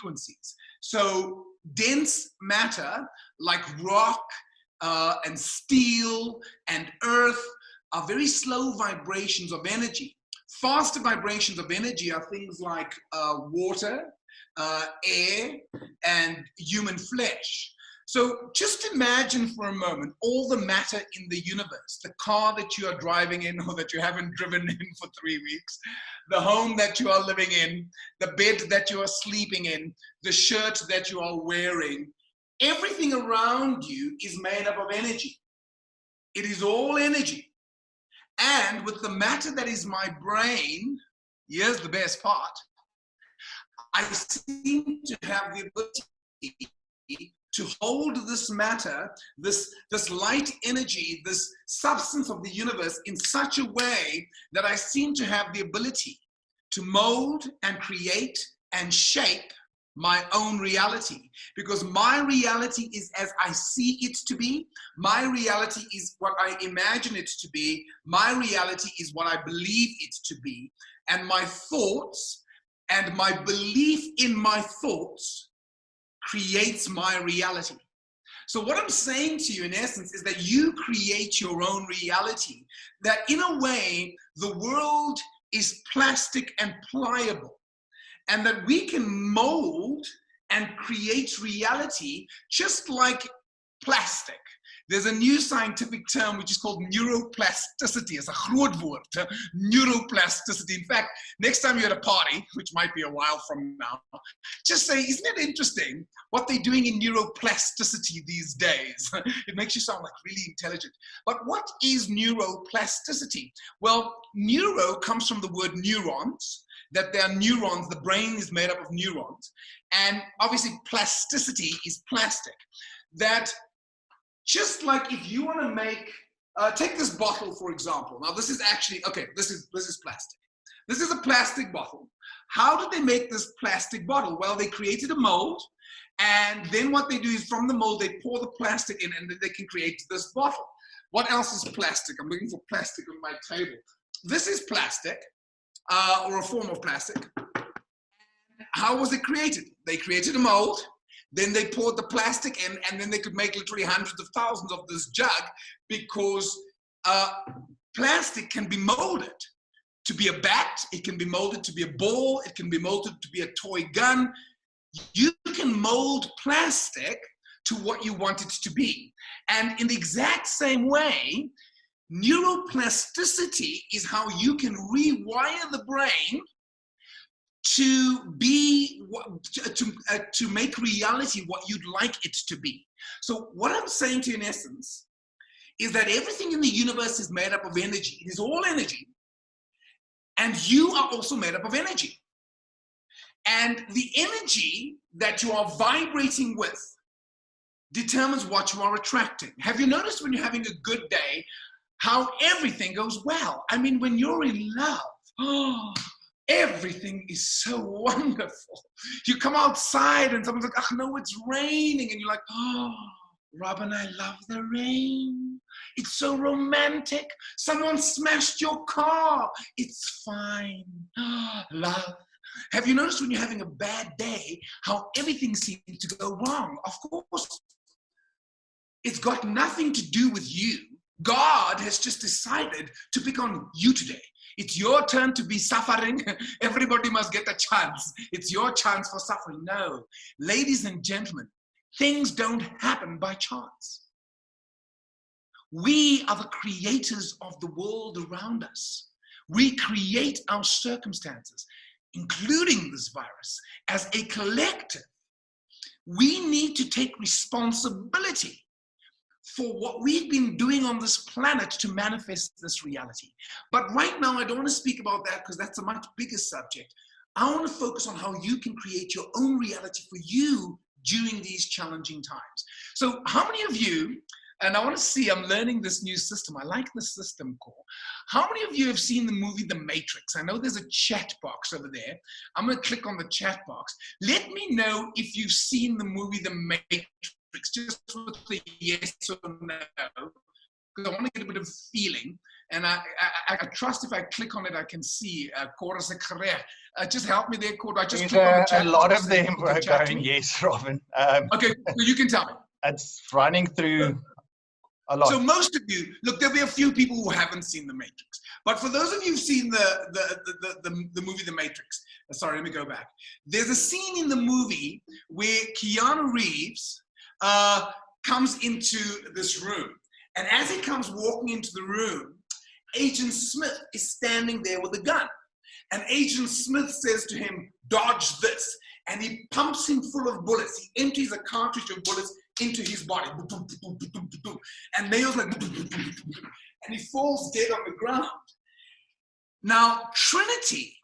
frequencies. So dense matter like rock and steel and earth are very slow vibrations of energy. Faster vibrations of energy are things like water, air, and human flesh. So just imagine for a moment all the matter in the universe, the car that you are driving in or that you haven't driven in for 3 weeks, the home that you are living in, the bed that you are sleeping in, the shirt that you are wearing. Everything around you is made up of energy. It is all energy. And with the matter that is my brain, here's the best part, I seem to have the ability to hold this matter, this light energy, this substance of the universe in such a way that I seem to have the ability to mold and create and shape my own reality. Because my reality is as I see it to be. My reality is what I imagine it to be. My reality is what I believe it to be. And my thoughts and my belief in my thoughts creates my reality. So what I'm saying to you in essence is that you create your own reality. That in a way, the world is plastic and pliable. And that we can mold and create reality just like plastic. There's a new scientific term which is called neuroplasticity. It's a groot woord, neuroplasticity. In fact, next time you're at a party, which might be a while from now, just say, isn't it interesting what they're doing in neuroplasticity these days? It makes you sound like really intelligent. But what is neuroplasticity? Well, neuro comes from the word neurons, that there are neurons, the brain is made up of neurons. And obviously plasticity is plastic. That just like if you want to make, take this bottle for example. Now this is actually, okay, this is plastic. This is a plastic bottle. How did they make this plastic bottle? Well, they created a mold, and then what they do is from the mold, they pour the plastic in, and then they can create this bottle. What else is plastic? I'm looking for plastic on my table. This is plastic, or a form of plastic. How was it created? They created a mold, then they poured the plastic in, and then they could make literally hundreds of thousands of this jug, because plastic can be molded to be a bat, it can be molded to be a ball, it can be molded to be a toy gun. You can mold plastic to what you want it to be. And in the exact same way, neuroplasticity is how you can rewire the brain to be, to make reality what you'd like it to be. So what I'm saying to you in essence is that everything in the universe is made up of energy. It is all energy. And you are also made up of energy. And the energy that you are vibrating with determines what you are attracting. Have you noticed when you're having a good day, how everything goes well? I mean, when you're in love, oh, everything is so wonderful. You come outside and someone's like, oh no, it's raining. And you're like, oh, Robin, I love the rain. It's so romantic. Someone smashed your car. It's fine. Oh, love. Have you noticed when you're having a bad day, how everything seems to go wrong? Of course, it's got nothing to do with you. God has just decided to pick on you today. It's your turn to be suffering. Everybody must get a chance. It's your chance for suffering. No. Ladies and gentlemen, things don't happen by chance. We are the creators of the world around us. We create our circumstances, including this virus, as a collective. We need to take responsibility for what we've been doing on this planet to manifest this reality. But right now, I don't want to speak about that because that's a much bigger subject. I want to focus on how you can create your own reality for you during these challenging times. So how many of you, and I want to see, I'm learning this new system. I like this system call. How many of you have seen the movie The Matrix? I know there's a chat box over there. I'm going to click on the chat box. Let me know if you've seen the movie The Matrix, just with a yes or no, because I want to get a bit of feeling. And I trust if I click on it, I can see Cora se Carrer. Just help me there, Cora. I just click on the chat. A lot of them are going, yes, Robin. Okay, so you can tell me. It's running through a lot. So most of you, look, there'll be a few people who haven't seen The Matrix. But for those of you who've seen the movie The Matrix, sorry, let me go back. There's a scene in the movie where Keanu Reeves comes into this room. And as he comes walking into the room, Agent Smith is standing there with a gun. And Agent Smith says to him, dodge this. And he pumps him full of bullets. He empties a cartridge of bullets into his body. And Neo's like, and he falls dead on the ground. Now, Trinity,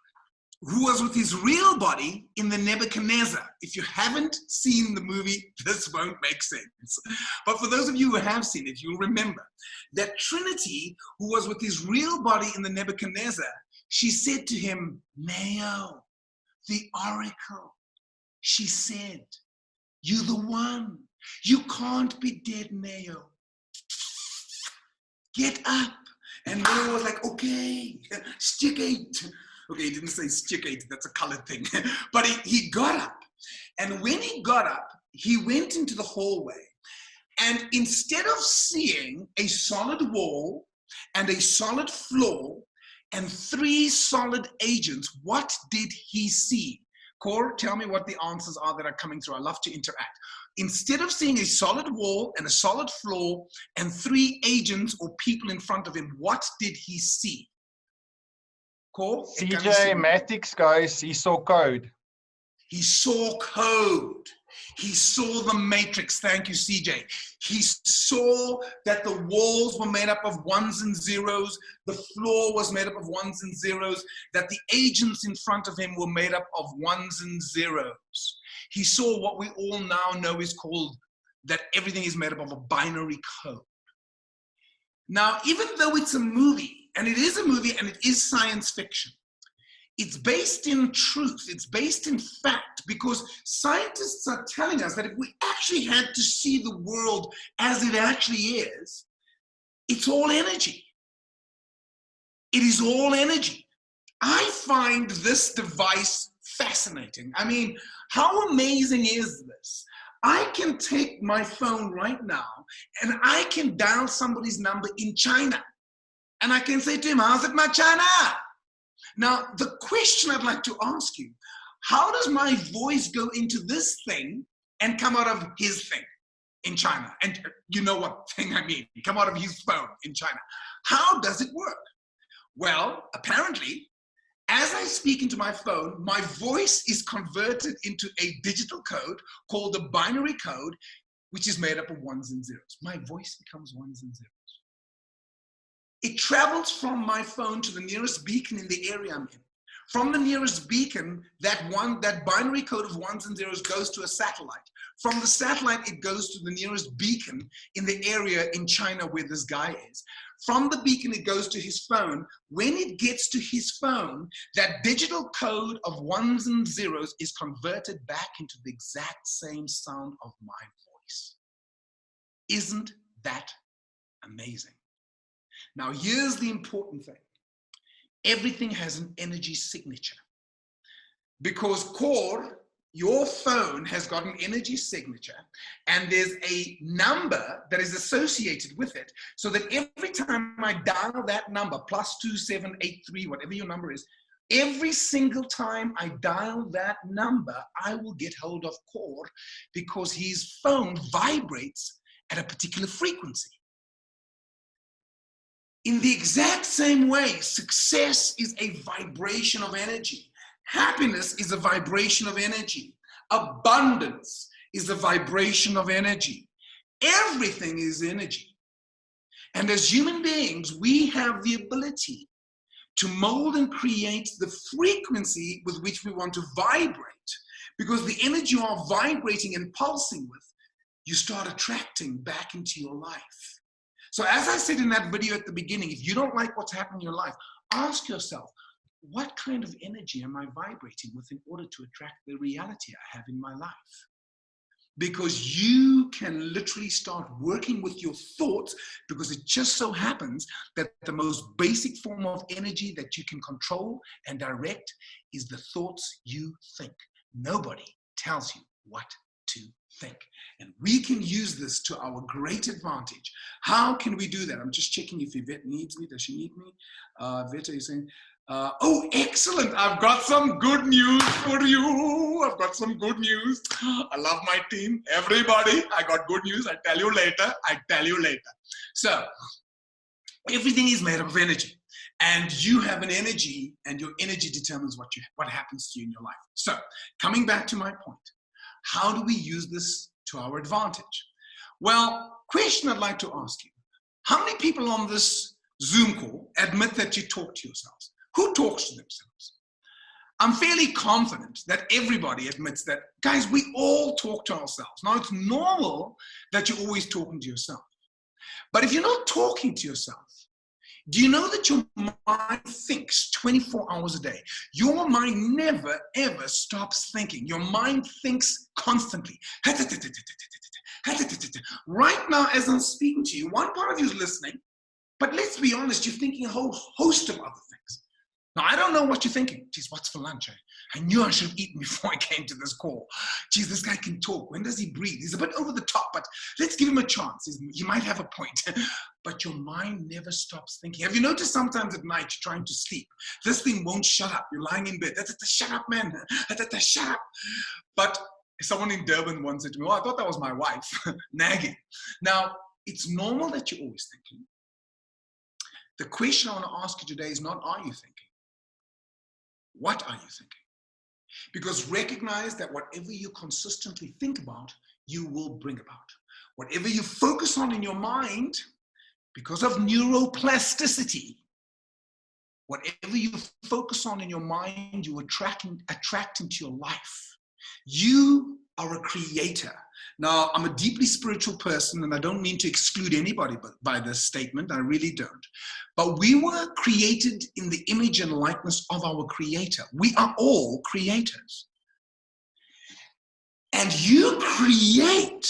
who was with his real body in the Nebuchadnezzar. If you haven't seen the movie, this won't make sense. But for those of you who have seen it, you'll remember that Trinity, who was with his real body in the Nebuchadnezzar, she said to him, Neo, the oracle. She said, you're the one. You can't be dead, Neo. Get up. And Neo was like, okay, stick 8. Okay, he didn't say stick 8, that's a colored thing. But he got up. And when he got up, he went into the hallway. And instead of seeing a solid wall and a solid floor and 3 solid agents, what did he see? Cor, tell me what the answers are that are coming through. I love to interact. Instead of seeing a solid wall and a solid floor and 3 agents or people in front of him, what did he see? Cor? CJ Matix, guys, he saw code. He saw code. He saw the matrix. Thank you, CJ. He saw that the walls were made up of 1s and 0s. The floor was made up of 1s and 0s. That the agents in front of him were made up of 1s and 0s. He saw what we all now know is called that everything is made up of a binary code. Now, even though it's a movie, and it is a movie and it is science fiction, it's based in truth, it's based in fact, because scientists are telling us that if we actually had to see the world as it actually is, it's all energy. It is all energy. I find this device fascinating. I mean, how amazing is this? I can take my phone right now and I can dial somebody's number in China. And I can say to him, how's it, my China? Now, the question I'd like to ask you, how does my voice go into this thing and come out of his thing in China? And you know what thing I mean, come out of his phone in China. How does it work? Well, apparently, as I speak into my phone, my voice is converted into a digital code called the binary code, which is made up of 1s and 0s. My voice becomes 1s and 0s. It travels from my phone to the nearest beacon in the area I'm in. From the nearest beacon, that binary code of 1s and 0s goes to a satellite. From the satellite, it goes to the nearest beacon in the area in China where this guy is. From the beacon, it goes to his phone. When it gets to his phone, that digital code of 1s and 0s is converted back into the exact same sound of my voice. Isn't that amazing? Now, here's the important thing. Everything has an energy signature. Because Core, your phone has got an energy signature, and there's a number that is associated with it, so that every time I dial that number, +2783, whatever your number is, every single time I dial that number, I will get hold of Core because his phone vibrates at a particular frequency. In the exact same way, success is a vibration of energy. Happiness is a vibration of energy. Abundance is a vibration of energy. Everything is energy. And as human beings, we have the ability to mold and create the frequency with which we want to vibrate. Because the energy you are vibrating and pulsing with, you start attracting back into your life. So as I said in that video at the beginning, if you don't like what's happening in your life, ask yourself, what kind of energy am I vibrating with in order to attract the reality I have in my life? because you can literally start working with your thoughts, because it just so happens that the most basic form of energy that you can control and direct is the thoughts you think. Nobody tells you what to think. And we can use this to our great advantage. How can we do that? I'm just checking if Yvette needs me. Does she need me? Yvette, are you saying? Oh, excellent. I've got some good news for you. I've got some good news. I love my team. Everybody, I got good news. I'll tell you later. I'll tell you later. So, everything is made up of energy. And you have an energy, and your energy determines what happens to you in your life. So, coming back to my point, how do we use this to our advantage? Well, question I'd like to ask you. How many people on this Zoom call admit that you talk to yourselves? Who talks to themselves? I'm fairly confident that everybody admits that, guys, we all talk to ourselves. Now, it's normal that you're always talking to yourself. But if you're not talking to yourself, do you know that your mind thinks 24 hours a day? Your mind never, ever stops thinking. Your mind thinks constantly. Right now, as I'm speaking to you, one part of you is listening, but let's be honest, you're thinking a whole host of other things. Now, I don't know what you're thinking. Geez, what's for lunch? I knew I should have eaten before I came to this call. Geez, this guy can talk. When does he breathe? He's a bit over the top, but let's give him a chance. He might have a point. But your mind never stops thinking. Have you noticed sometimes at night you're trying to sleep? This thing won't shut up. You're lying in bed. Shut up, man. Shut up. But someone in Durban once said to me, oh, I thought that was my wife, nagging. Now, it's normal that you're always thinking. The question I want to ask you today is not, are you thinking? What are you thinking? Because recognize that whatever you consistently think about, you will bring about. Whatever you focus on in your mind, because of neuroplasticity, whatever you focus on in your mind, you attract into your life. You are a creator. Now, I'm a deeply spiritual person, and I don't mean to exclude anybody by this statement. I really don't. But we were created in the image and likeness of our Creator. We are all creators. And you create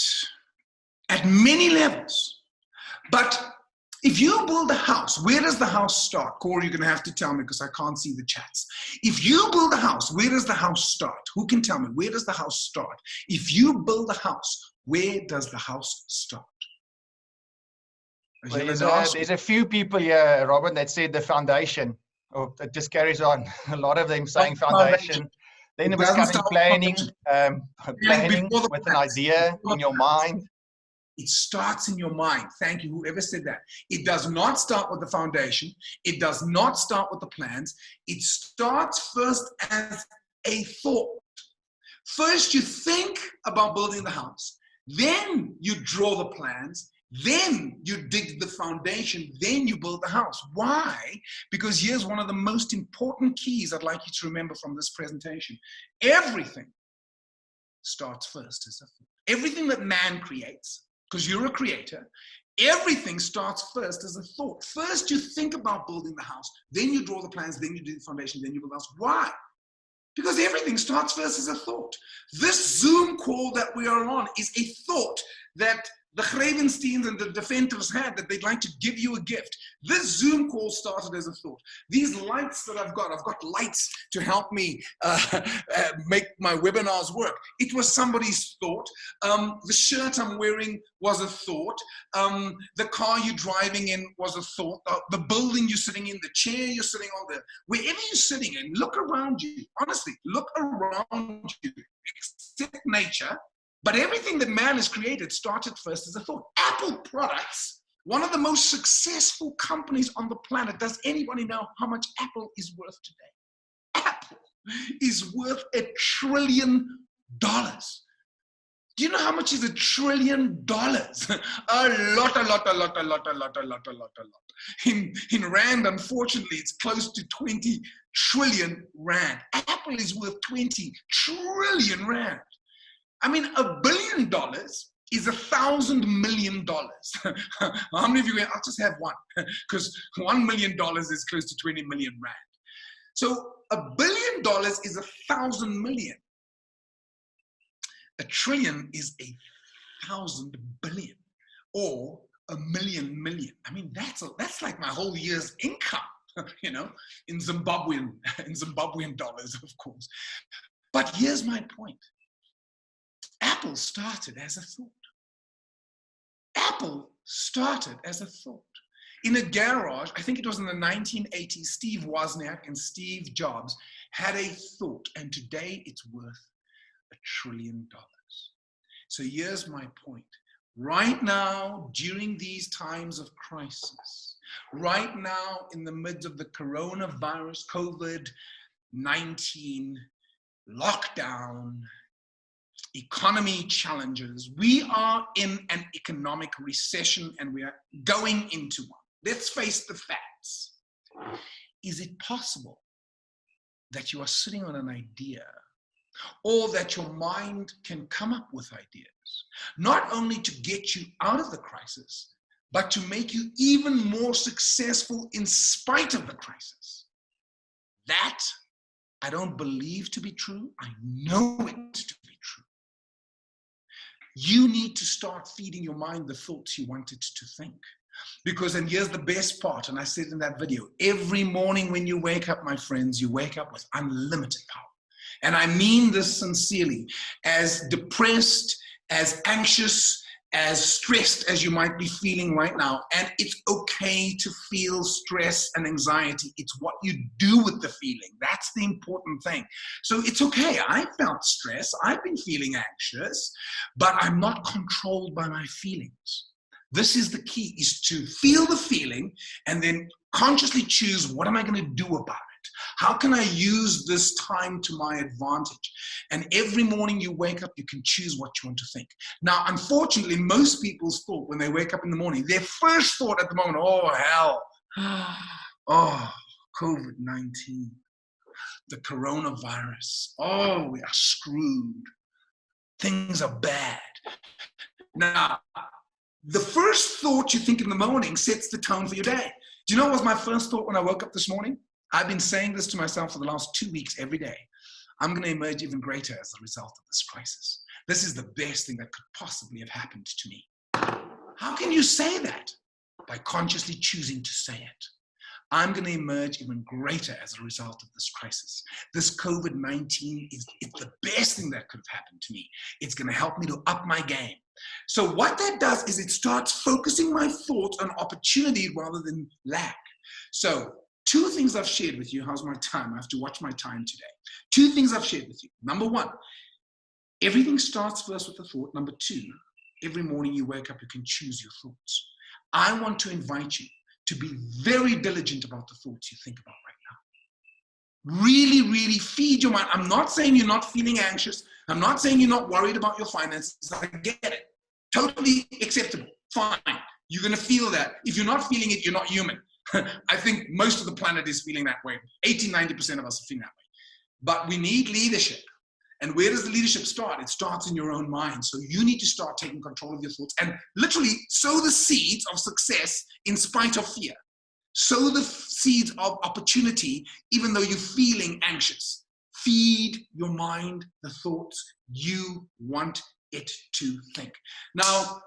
at many levels. But if you build a house, where does the house start? Corey, you're going to have to tell me because I can't see the chats. If you build a house, where does the house start? Who can tell me? Where does the house start? If you build a house, where does the house start? Well, there's a few people here, Robin, that said the foundation. Oh, it just carries on. A lot of them saying foundation. Then it was coming planning with an idea in your mind. It starts in your mind. Thank you, whoever said that. It does not start with the foundation. It does not start with the plans. It starts first as a thought. First, you think about building the house. Then you draw the plans. Then you dig the foundation. Then you build the house. Why? Because here's one of the most important keys I'd like you to remember from this presentation. Everything starts first as a thought. Everything that man creates, because you're a creator, everything starts first as a thought. First, you think about building the house, then you draw the plans, then you do the foundation, then you build the house. Why? Because everything starts first as a thought. This Zoom call that we are on is a thought that the Greyvensteins and the Deventers had, that they'd like to give you a gift. This Zoom call started as a thought. These lights that I've got lights to help me make my webinars work. It was somebody's thought. The shirt I'm wearing was a thought. The car you're driving in was a thought. The building you're sitting in, the chair you're sitting on, wherever you're sitting in, look around you. Honestly, look around you. Accept nature. But everything that man has created started first as a thought. Apple products, one of the most successful companies on the planet. Does anybody know how much Apple is worth today? Apple is worth $1 trillion. Do you know how much is $1 trillion? A lot. In Rand, unfortunately, it's close to 20 trillion Rand. Apple is worth 20 trillion Rand. I mean, $1 billion is $1,000 million. How many of you? I'll just have one, because $1 million is close to 20 million Rand. So $1 billion is 1,000 million. A trillion is 1,000 billion or 1,000,000 million. I mean, that's like my whole year's income, you know, in Zimbabwean dollars, of course. But here's my point. Apple started as a thought. Apple started as a thought. In a garage, I think it was in the 1980s, Steve Wozniak and Steve Jobs had a thought, and today it's worth $1 trillion. So here's my point. Right now, during these times of crisis, right now in the midst of the coronavirus, COVID-19, lockdown, economy challenges, we are in an economic recession and we are going into one. Let's face the facts. Is it possible that you are sitting on an idea, or that your mind can come up with ideas, not only to get you out of the crisis, but to make you even more successful in spite of the crisis? That I don't believe to be true. I know it to be true. You need to start feeding your mind the thoughts you want it to think. Because, and here's the best part, and I said in that video, every morning when you wake up, my friends, you wake up with unlimited power. And I mean this sincerely. As depressed, as anxious, as stressed as you might be feeling right now, and it's okay to feel stress and anxiety. It's what you do with the feeling. That's the important thing. So it's okay. I felt stress. I've been feeling anxious, but I'm not controlled by my feelings. This is the key, is to feel the feeling and then consciously choose, what am I going to do about it? How can I use this time to my advantage? And every morning you wake up, you can choose what you want to think. Now, unfortunately, most people's thought when they wake up in the morning, their first thought at the moment, oh, hell, oh, COVID-19, the coronavirus, oh, we are screwed. Things are bad. Now, the first thought you think in the morning sets the tone for your day. Do you know what was my first thought when I woke up this morning? I've been saying this to myself for the last 2 weeks every day. I'm going to emerge even greater as a result of this crisis. This is the best thing that could possibly have happened to me. How can you say that? By consciously choosing to say it. I'm going to emerge even greater as a result of this crisis. This COVID-19 is the best thing that could have happened to me. It's going to help me to up my game. So what that does is it starts focusing my thoughts on opportunity rather than lack. So 2 things I've shared with you. How's my time? I have to watch my time today. 2 things I've shared with you. Number 1, everything starts first with a thought. Number 2, every morning you wake up, you can choose your thoughts. I want to invite you to be very diligent about the thoughts you think about right now. Really, really feed your mind. I'm not saying you're not feeling anxious. I'm not saying you're not worried about your finances. I get it. Totally acceptable. Fine. You're going to feel that. If you're not feeling it, you're not human. I think most of the planet is feeling that way. 80-90% of us are feeling that way. But we need leadership. And where does the leadership start? It starts in your own mind. So you need to start taking control of your thoughts and literally sow the seeds of success in spite of fear. Sow the seeds of opportunity even though you're feeling anxious. Feed your mind the thoughts you want it to think. Now,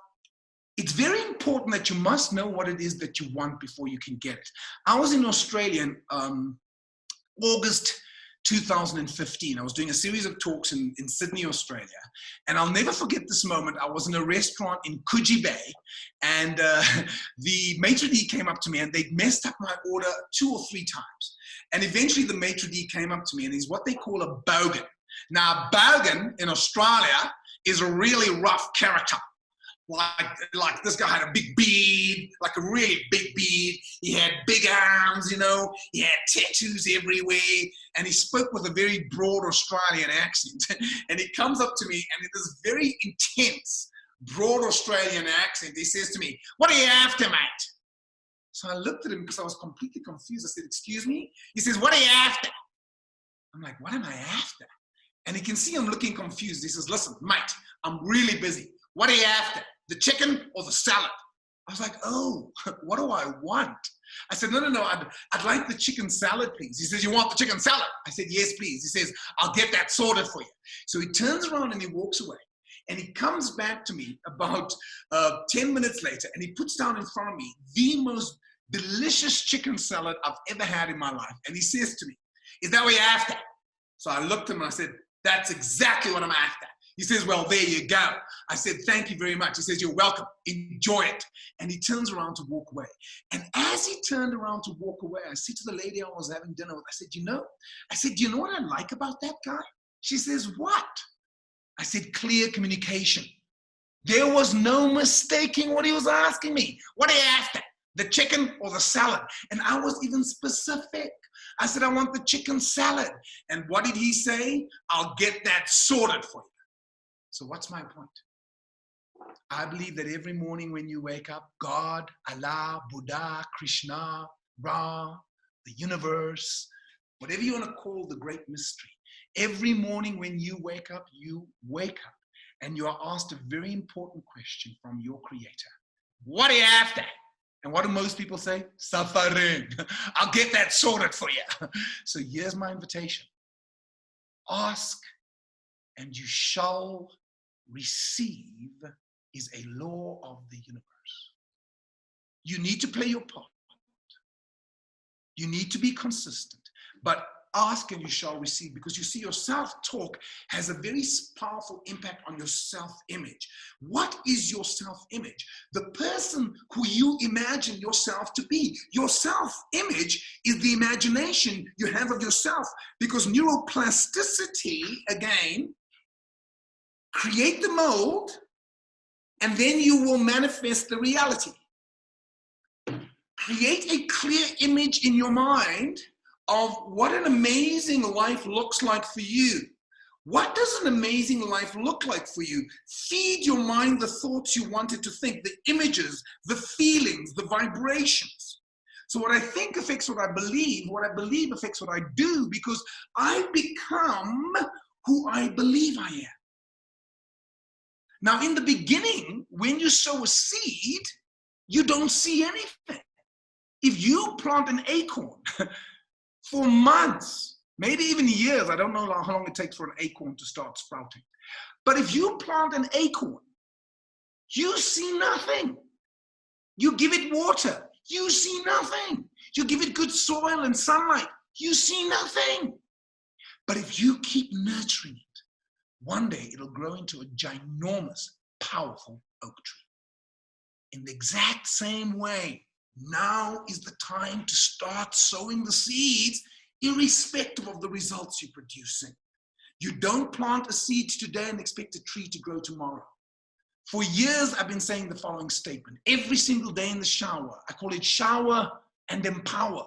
it's very important that you must know what it is that you want before you can get it. I was in Australia in August 2015. I was doing a series of talks in Sydney, Australia. And I'll never forget this moment. I was in a restaurant in Coogee Bay, and the maitre d' came up to me, and they'd messed up my order 2 or 3 times. And eventually the maitre d' came up to me, and he's what they call a bogan. Now, bogan in Australia is a really rough character. Like this guy had a big beard, like a really big beard. He had big arms, you know. He had tattoos everywhere. And he spoke with a very broad Australian accent. And he comes up to me, and in this very intense, broad Australian accent, he says to me, "What are you after, mate?" So I looked at him because I was completely confused. I said, "Excuse me?" He says, "What are you after?" I'm like, "What am I after?" And he can see I'm looking confused. He says, "Listen, mate, I'm really busy. What are you after? The chicken or the salad?" I was like, "Oh, what do I want?" I said, no, I'd like the chicken salad, please." He says, "You want the chicken salad?" I said, "Yes, please." He says, "I'll get that sorted for you." So he turns around and he walks away. And he comes back to me about 10 minutes later, and he puts down in front of me the most delicious chicken salad I've ever had in my life. And he says to me, "Is that what you're after?" So I looked at him and I said, "That's exactly what I'm after." He says, "Well, there you go." I said, "Thank you very much." He says, "You're welcome. Enjoy it." And he turns around to walk away. And as he turned around to walk away, I said to the lady I was having dinner with, I said, "Do you know what I like about that guy?" She says, "What?" I said, "Clear communication." There was no mistaking what he was asking me. "What are you after? The chicken or the salad?" And I was even specific. I said, "I want the chicken salad." And what did he say? "I'll get that sorted for you." So what's my point? I believe that every morning when you wake up, God, Allah, Buddha, Krishna, Ra, the universe, whatever you want to call the great mystery, every morning when you wake up and you are asked a very important question from your creator. What are you after? And what do most people say? Suffering. I'll get that sorted for you. So here's my invitation. Ask and you shall receive is a law of the universe. You need to play your part. You need to be consistent, but ask and you shall receive, because you see, your self-talk has a very powerful impact on your self-image. What is your self-image? The person who you imagine yourself to be. Your self-image is the imagination you have of yourself, because neuroplasticity, again, create the mold, and then you will manifest the reality. Create a clear image in your mind of what an amazing life looks like for you. What does an amazing life look like for you? Feed your mind the thoughts you want it to think, the images, the feelings, the vibrations. So what I think affects what I believe affects what I do, because I become who I believe I am. Now, in the beginning, when you sow a seed, you don't see anything. If you plant an acorn for months, maybe even years, I don't know how long it takes for an acorn to start sprouting. But if you plant an acorn, you see nothing. You give it water, you see nothing. You give it good soil and sunlight, you see nothing. But if you keep nurturing it, one day it'll grow into a ginormous, powerful oak tree. In the exact same way, now is the time to start sowing the seeds, irrespective of the results you're producing. You don't plant a seed today and expect a tree to grow tomorrow. For years, I've been saying the following statement. Every single day in the shower, I call it shower and empower.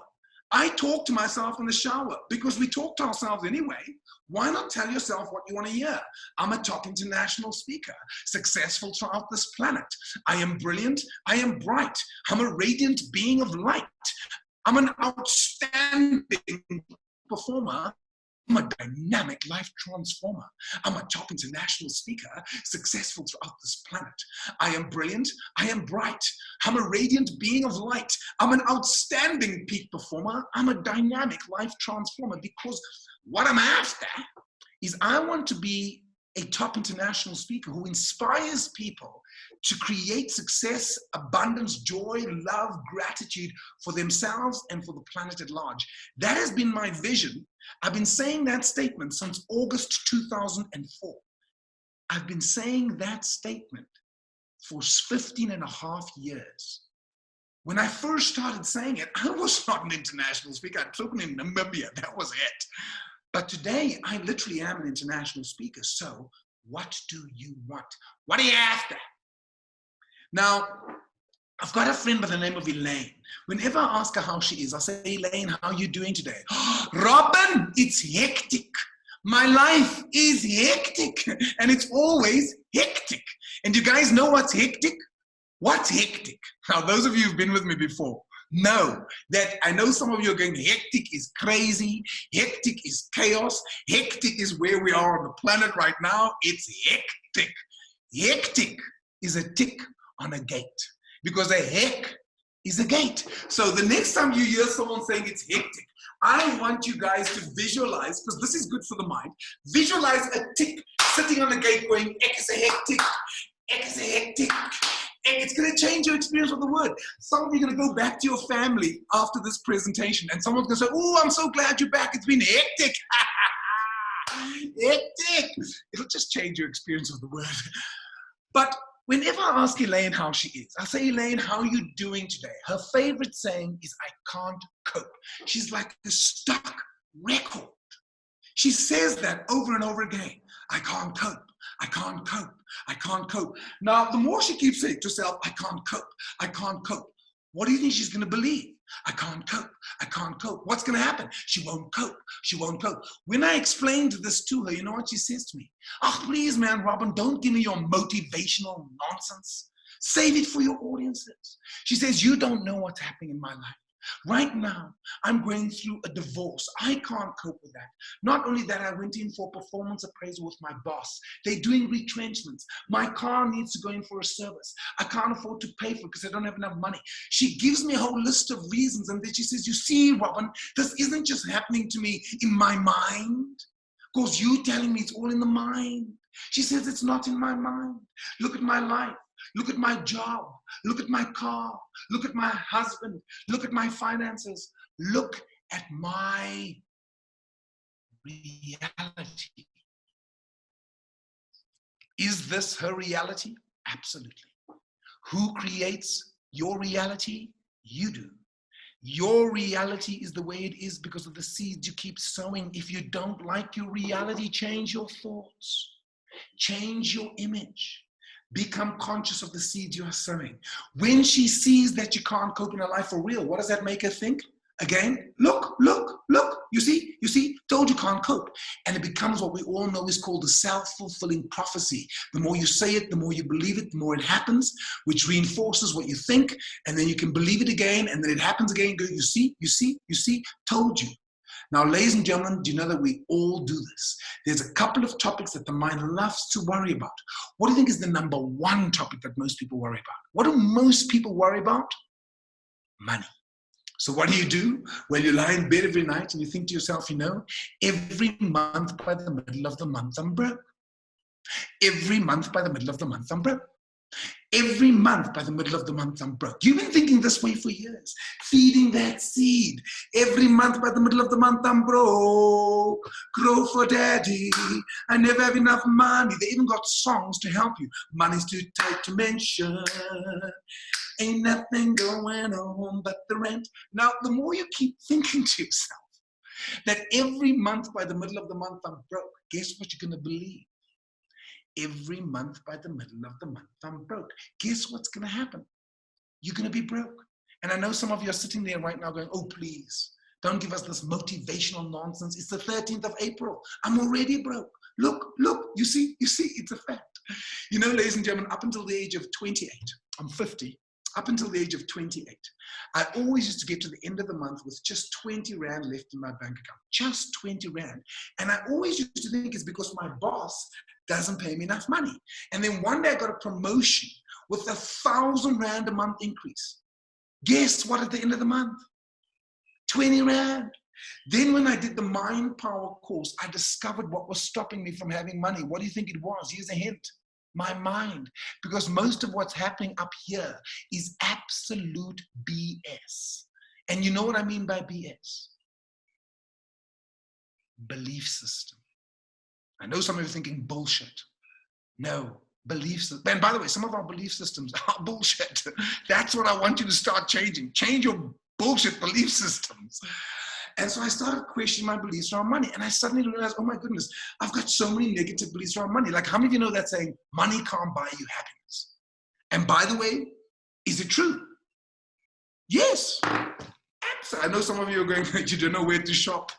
I talk to myself in the shower, because we talk to ourselves anyway. Why not tell yourself what you want to hear? I'm a top international speaker, successful throughout this planet. I am brilliant. I am bright. I'm a radiant being of light. I'm an outstanding performer. I'm a dynamic life transformer. I'm a top international speaker, successful throughout this planet. I am brilliant. I am bright. I'm a radiant being of light. I'm an outstanding peak performer. I'm a dynamic life transformer, because what I'm after is I want to be a top international speaker who inspires people to create success, abundance, joy, love, gratitude for themselves and for the planet at large. That has been my vision. I've been saying that statement since August 2004. I've been saying that statement for 15 and a half years. When I first started saying it, I was not an international speaker. I'd spoken in Namibia, that was it. But today, I literally am an international speaker. So what do you want? What are you after? Now, I've got a friend by the name of Elaine. Whenever I ask her how she is, I say, Elaine, how are you doing today? Oh, Robin, it's hectic. My life is hectic. And it's always hectic. And you guys know what's hectic? What's hectic? Now, those of you who've been with me before know that I know some of you are going, hectic is crazy. Hectic is chaos. Hectic is where we are on the planet right now. It's hectic. Hectic is a tick on a gate, because a heck is a gate. So the next time you hear someone saying it's hectic, I want you guys to visualize, because this is good for the mind, visualize a tick sitting on the gate going, it's a hectic, it's a hectic. It's going to change your experience of the word. Some of you are going to go back to your family after this presentation, and someone's going to say, oh, I'm so glad you're back. It's been hectic. Hectic. It'll just change your experience of the word. But whenever I ask Elaine how she is, I say, Elaine, how are you doing today? Her favorite saying is, I can't cope. She's like a stuck record. She says that over and over again. I can't cope. I can't cope. I can't cope. Now, the more she keeps saying to herself, I can't cope. I can't cope. What do you think she's going to believe? I can't cope. I can't cope. What's going to happen? She won't cope. She won't cope. When I explained this to her, you know what she says to me? Oh, please, man, Robin, don't give me your motivational nonsense. Save it for your audiences. She says, you don't know what's happening in my life. Right now, I'm going through a divorce. I can't cope with that. Not only that, I went in for performance appraisal with my boss. They're doing retrenchments. My car needs to go in for a service. I can't afford to pay for it because I don't have enough money. She gives me a whole list of reasons, and then she says, you see, Robin, this isn't just happening to me in my mind, because you telling me it's all in the mind. She says, it's not in my mind. Look at my life. Look at my job. Look at my car. Look at my husband. Look at my finances. Look at my reality. Is this her reality? Absolutely. Who creates your reality? You do. Your reality is the way it is because of the seeds you keep sowing. If you don't like your reality, change your thoughts. Change your image. Become conscious of the seeds you are sowing. When she sees that you can't cope in her life for real, what does that make her think? Again, look, look, look. You see, told you can't cope. And it becomes what we all know is called the self-fulfilling prophecy. The more you say it, the more you believe it, the more it happens, which reinforces what you think. And then you can believe it again, and then it happens again. You go, you see, told you. Now, ladies and gentlemen, do you know that we all do this? There's a couple of topics that the mind loves to worry about. What do you think is the number one topic that most people worry about? What do most people worry about? Money. So what do? Well, you lie in bed every night and you think to yourself, you know, every month by the middle of the month, I'm broke. Every month by the middle of the month, I'm broke. Every month by the middle of the month, I'm broke. You've been thinking this way for years, feeding that seed. Every month by the middle of the month, I'm broke. Grow for daddy. I never have enough money. They even got songs to help you. Money's too tight to mention. Ain't nothing going on but the rent. Now, the more you keep thinking to yourself that every month by the middle of the month, I'm broke, guess what you're going to believe? Every month by the middle of the month, I'm broke. Guess what's going to happen? You're going to be broke. And I know some of you are sitting there right now going, oh, please, don't give us this motivational nonsense. It's the 13th of April. I'm already broke. Look, you see, it's a fact. You know, ladies and gentlemen, up until the age of 28, I'm 50, up until the age of 28, I always used to get to the end of the month with just 20 Rand left in my bank account, just 20 Rand. And I always used to think it's because my boss doesn't pay me enough money. And then one day I got a promotion with 1,000 Rand a month increase. Guess what at the end of the month? 20 Rand. Then when I did the Mind Power course, I discovered what was stopping me from having money. What do you think it was? Here's a hint. My mind. Because most of what's happening up here is absolute BS. And you know what I mean by BS? Belief system. I know some of you are thinking bullshit. No, belief system. And by the way, some of our belief systems are bullshit. That's what I want you to start changing. Change your bullshit belief systems. And so I started questioning my beliefs around money. And I suddenly realized, oh my goodness, I've got so many negative beliefs around money. Like, how many of you know that saying, money can't buy you happiness? And by the way, is it true? Yes. I know some of you are going, you don't know where to shop.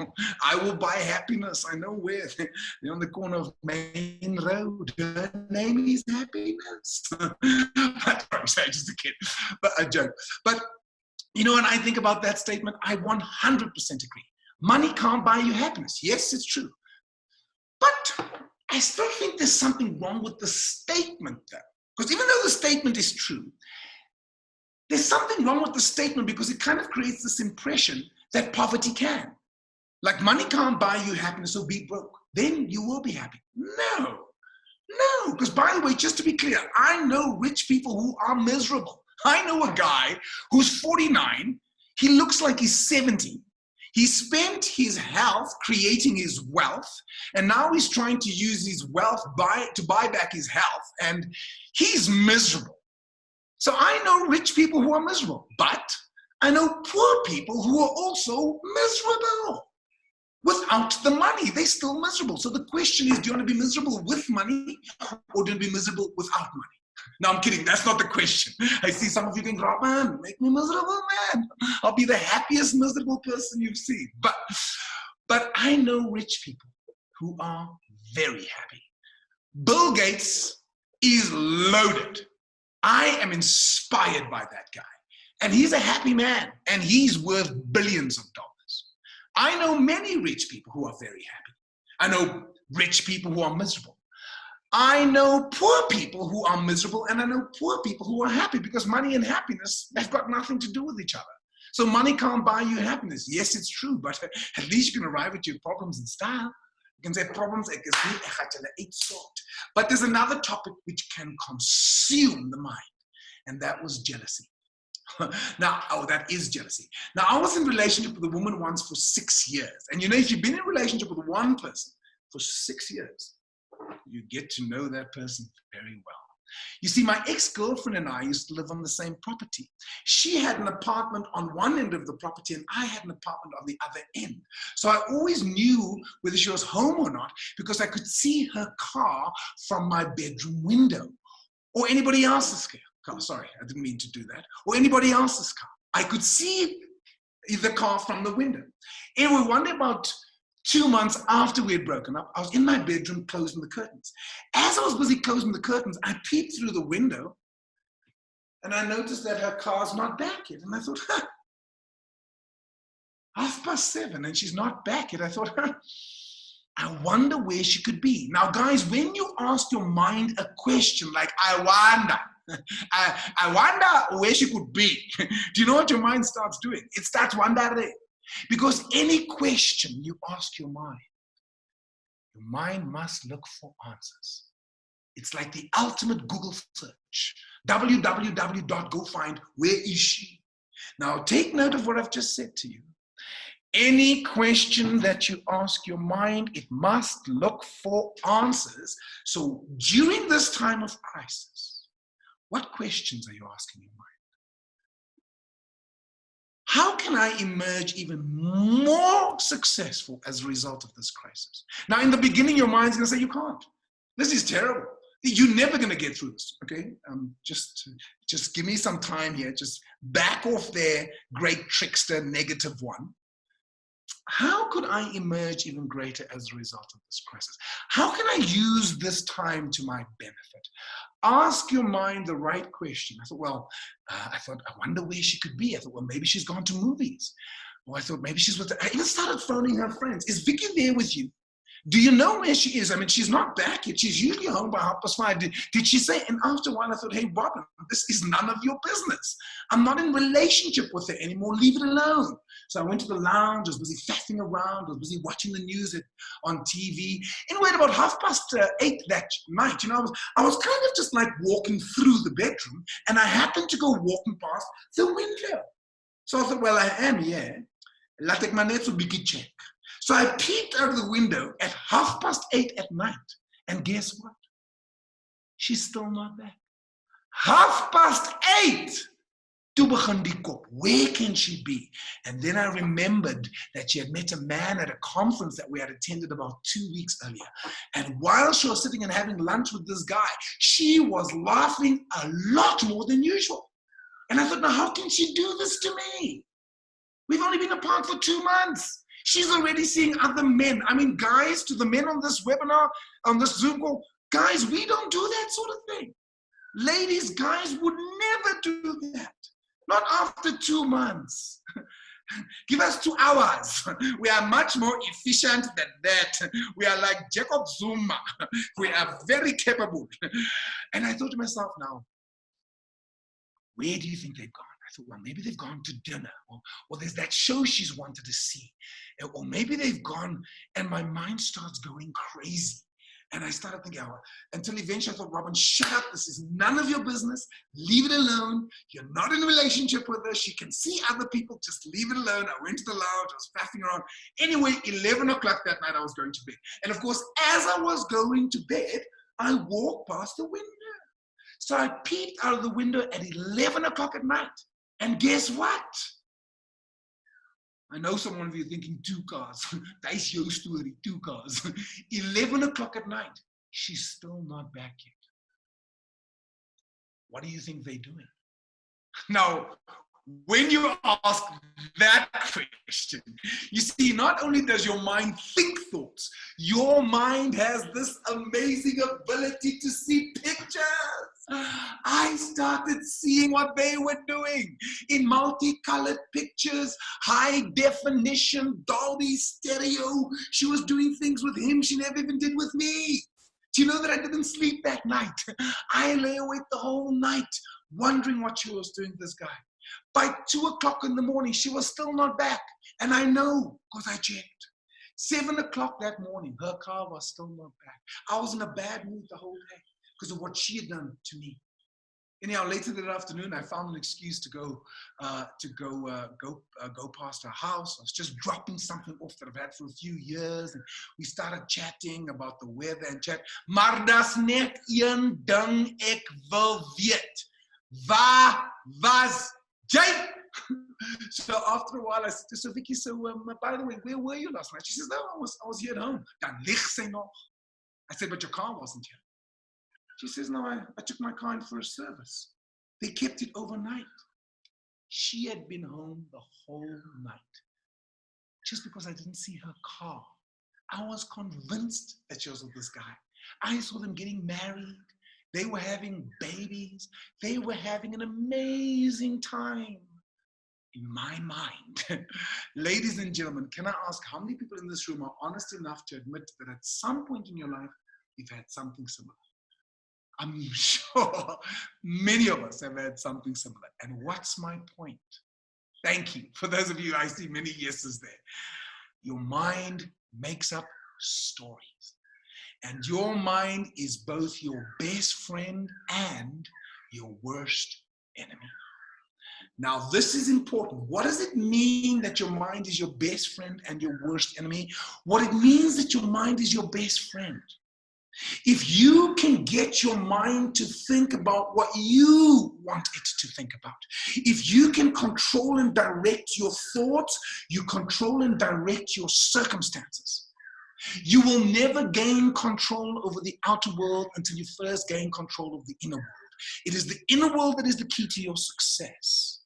I will buy happiness. I know where. They're on the corner of Main Road. Her name is Happiness. But, I'm sorry, just a kid. But a joke. But you know, when I think about that statement, I 100% agree. Money can't buy you happiness. Yes, it's true. But I still think there's something wrong with the statement though. Because even though the statement is true, there's something wrong with the statement because it kind of creates this impression that poverty can. Like money can't buy you happiness, so be broke. Then you will be happy. No. No, because by the way, just to be clear, I know rich people who are miserable. I know a guy who's 49. He looks like he's 70. He spent his health creating his wealth, and now he's trying to use his wealth to buy back his health, and he's miserable. So I know rich people who are miserable, but I know poor people who are also miserable. Without the money, they're still miserable. So the question is, do you want to be miserable with money, or do you want to be miserable without money? No, I'm kidding. That's not the question. I see some of you think, Robin, make me miserable, man. I'll be the happiest miserable person you've seen. But I know rich people who are very happy. Bill Gates is loaded. I am inspired by that guy. And he's a happy man, and he's worth billions of dollars. I know many rich people who are very happy. I know rich people who are miserable. I know poor people who are miserable, and I know poor people who are happy, because money and happiness, they've got nothing to do with each other. So money can't buy you happiness. Yes, it's true, but at least you can arrive at your problems in style. You can say problems, but there's another topic which can consume the mind, and that was jealousy. That is jealousy. Now, I was in a relationship with a woman once for 6 years. And you know, if you've been in a relationship with one person for 6 years, you get to know that person very well. You see, my ex-girlfriend and I used to live on the same property. She had an apartment on one end of the property, and I had an apartment on the other end. So I always knew whether she was home or not, because I could see her car from my bedroom window, or anybody else's car. Sorry, I didn't mean to do that. Or anybody else's car. I could see the car from the window. Anyway, one day about 2 months after we had broken up, I was in my bedroom closing the curtains. As I was busy closing the curtains, I peeped through the window, and I noticed that her car's not back yet. And I thought, 7:30, and she's not back yet. I thought, I wonder where she could be. Now, guys, when you ask your mind a question like, I wonder where she could be, do you know what your mind starts doing? It starts wondering. Because any question you ask your mind must look for answers. It's like the ultimate Google search. www.go find, where is she? Now take note of what I've just said to you. Any question that you ask your mind, it must look for answers. So during this time of crisis, what questions are you asking your mind? How can I emerge even more successful as a result of this crisis? Now, in the beginning, your mind's going to say, you can't. This is terrible. You're never going to get through this, okay? Just give me some time here. Just back off there, great trickster, negative one. How could I emerge even greater as a result of this crisis? How can I use this time to my benefit? Ask your mind the right question. I thought, I wonder where she could be. I thought, well, maybe she's gone to movies. Or I thought, maybe she's with I even started phoning her friends. Is Vicky there with you? Do you know where she is? I mean, she's not back yet. She's usually home by 5:30. Did she say? And after a while, I thought, hey, Robin, this is none of your business. I'm not in relationship with her anymore. Leave it alone. So I went to the lounge. I was busy faffing around. I was busy watching the news on TV. Anyway, at about 8:30 that night, you know, I was kind of just like walking through the bedroom, and I happened to go walking past the window. So I thought, well, I am here. Laat ek maar net so bietjie check. So I peeked out of the window at 8:30 at night, and guess what? She's still not back. 8:30. Toe begin die kop. Where can she be? And then I remembered that she had met a man at a conference that we had attended about 2 weeks earlier. And while she was sitting and having lunch with this guy, she was laughing a lot more than usual. And I thought, now how can she do this to me? We've only been apart for 2 months. She's already seeing other men. I mean, guys, to the men on this webinar, on this Zoom call, guys, we don't do that sort of thing. Ladies, guys would never do that. Not after 2 months. Give us 2 hours. We are much more efficient than that. We are like Jacob Zuma. We are very capable. And I thought to myself, now, where do you think they've gone? I thought, well, maybe they've gone to dinner, or there's that show she's wanted to see, or maybe they've gone, and my mind starts going crazy. And I started thinking, until eventually I thought, Robin, shut up. This is none of your business. Leave it alone. You're not in a relationship with her. She can see other people. Just leave it alone. I went to the lounge. I was faffing around. Anyway, 11 o'clock that night, I was going to bed. And of course, as I was going to bed, I walked past the window. So I peeped out of the window at 11 o'clock at night. And guess what? I know some of you are thinking 2 cars. That's your story, 2 cars. 11 o'clock at night. She's still not back yet. What do you think they're doing? Now, when you ask that question, you see, not only does your mind think thoughts, your mind has this amazing ability to see pictures. I started seeing what they were doing in multicolored pictures, high definition, Dolby stereo. She was doing things with him she never even did with me. Do you know that I didn't sleep that night? I lay awake the whole night wondering what she was doing with this guy. By 2 o'clock in the morning, she was still not back. And I know because I checked. 7 o'clock that morning, her car was still not back. I was in a bad mood the whole day because of what she had done to me. Anyhow, later that afternoon, I found an excuse to go past her house. I was just dropping something off that I've had for a few years, and we started chatting about the weather and chat. Maar das net een ding ek wil weet. Waar was jy? So after a while, I said to so Vicky, by the way, where were you last night? She says, no, I was here at home. Dan lig sy nog. I said, but your car wasn't here. She says, no, I took my car in for a service. They kept it overnight. She had been home the whole night just because I didn't see her car. I was convinced that she was with this guy. I saw them getting married. They were having babies. They were having an amazing time. In my mind, ladies and gentlemen, can I ask how many people in this room are honest enough to admit that at some point in your life, you've had something similar? I'm sure many of us have had something similar. And what's my point? Thank you. For those of you, I see many yeses there. Your mind makes up stories. And your mind is both your best friend and your worst enemy. Now, this is important. What does it mean that your mind is your best friend and your worst enemy? What it means that your mind is your best friend. If you can get your mind to think about what you want it to think about, if you can control and direct your thoughts, you control and direct your circumstances. You will never gain control over the outer world until you first gain control of the inner world. It is the inner world that is the key to your success.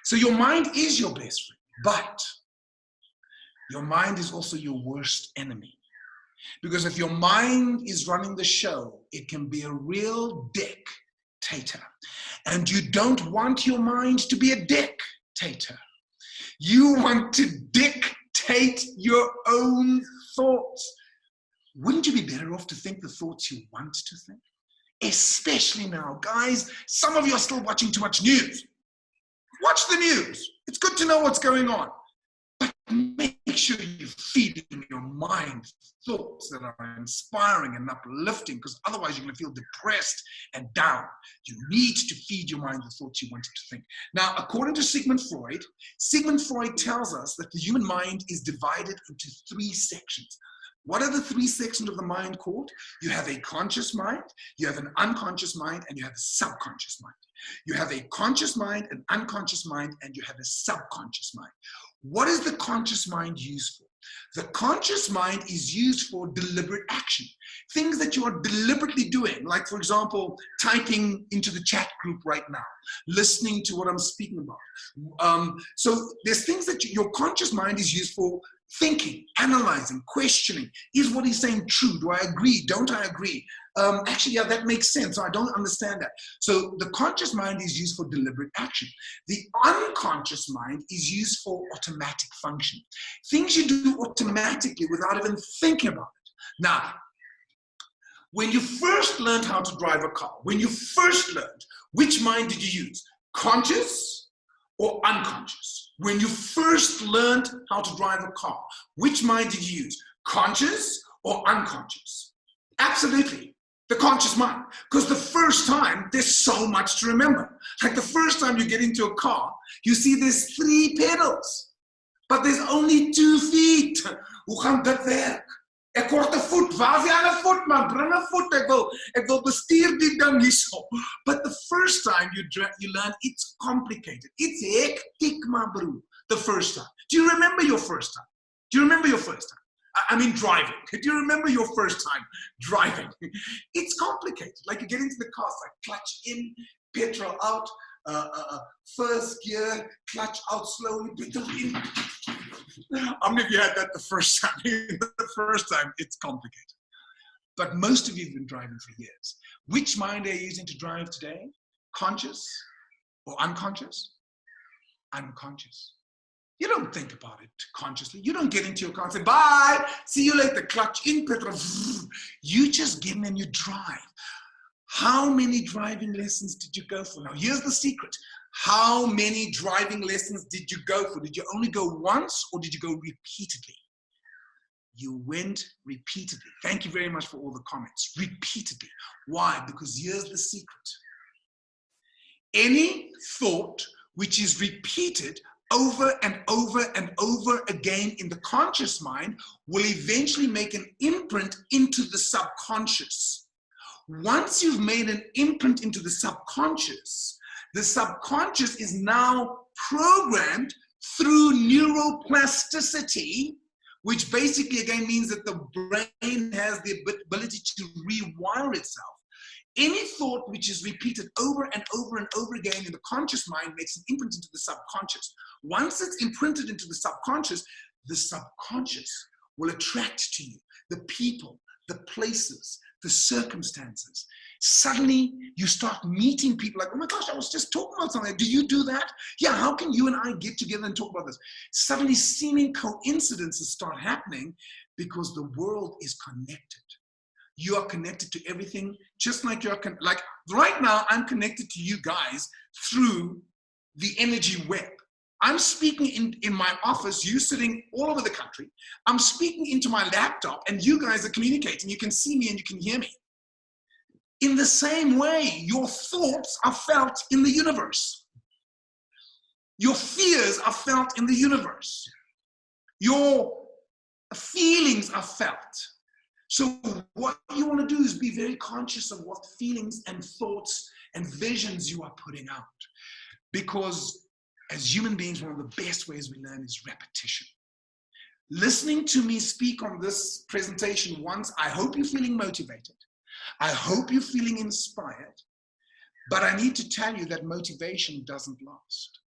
So your mind is your best friend, but your mind is also your worst enemy. Because if your mind is running the show, it can be a real dictator. And you don't want your mind to be a dictator. You want to dictate your own thoughts. Wouldn't you be better off to think the thoughts you want to think? Especially now, guys, some of you are still watching too much news. Watch the news. It's good to know what's going on. But make sure you feed in your mind thoughts that are inspiring and uplifting, because otherwise you're going to feel depressed and down. You need to feed your mind the thoughts you want it to think. Now, according to Sigmund Freud tells us that the human mind is divided into 3 sections. What are the 3 sections of the mind called? You have a conscious mind, you have an unconscious mind, and you have a subconscious mind. You have a conscious mind, an unconscious mind, and you have a subconscious mind. What is the conscious mind used for? The conscious mind is used for deliberate action. Things that you are deliberately doing, like, for example, typing into the chat group right now, listening to what I'm speaking about. So there's things that your conscious mind is used for thinking, analyzing, questioning. Is what he's saying true? Do I agree? Don't I agree? Actually, yeah, that makes sense. I don't understand that. So the conscious mind is used for deliberate action. The unconscious mind is used for automatic function. Things you do automatically without even thinking about it. Now, when you first learned how to drive a car, which mind did you use? Conscious or unconscious? When you first learned how to drive a car, which mind did you use? Conscious or unconscious? Absolutely. The conscious mind. Because the first time, there's so much to remember. Like the first time you get into a car, you see there's 3 pedals, but there's only 2 feet. Hoe gaan dit werk? Ek kort 'n voet. Waar is die ander voet, man? Bring 'n voet. Ek wil bestuur die ding hierso. But the first time you learn, it's complicated. It's hectic, my bro. The first time. Do you remember your first time? Do you remember your first time? I mean driving. Do you remember your first time driving? It's complicated. Like you get into the car, it's like clutch in, petrol out, first gear, clutch out slowly, petrol in. How many of you had that the first time? The first time, it's complicated. But most of you have been driving for years. Which mind are you using to drive today? Conscious or unconscious? Unconscious. You don't think about it consciously. You don't get into your car and say, bye, see you later, clutch in, petrol. You just get in and you drive. How many driving lessons did you go for? Now, here's the secret. How many driving lessons did you go for? Did you only go once or did you go repeatedly? You went repeatedly. Thank you very much for all the comments. Repeatedly. Why? Because here's the secret. Any thought which is repeated over and over and over again in the conscious mind will eventually make an imprint into the subconscious. Once you've made an imprint into the subconscious is now programmed through neuroplasticity, which basically again means that the brain has the ability to rewire itself. Any thought which is repeated over and over and over again in the conscious mind makes an imprint into the subconscious. Once it's imprinted into the subconscious will attract to you the people, the places, the circumstances. Suddenly you start meeting people like, oh my gosh, I was just talking about something. Do you do that? Yeah, how can you and I get together and talk about this? Suddenly seeming coincidences start happening because the world is connected. You are connected to everything, just like like right now, I'm connected to you guys through the energy web. I'm speaking in my office, you sitting all over the country. I'm speaking into my laptop and you guys are communicating. You can see me and you can hear me. In the same way, your thoughts are felt in the universe. Your fears are felt in the universe. Your feelings are felt. So what you want to do is be very conscious of what feelings and thoughts and visions you are putting out. Because as human beings, one of the best ways we learn is repetition. Listening to me speak on this presentation once, I hope you're feeling motivated. I hope you're feeling inspired. But I need to tell you that motivation doesn't last.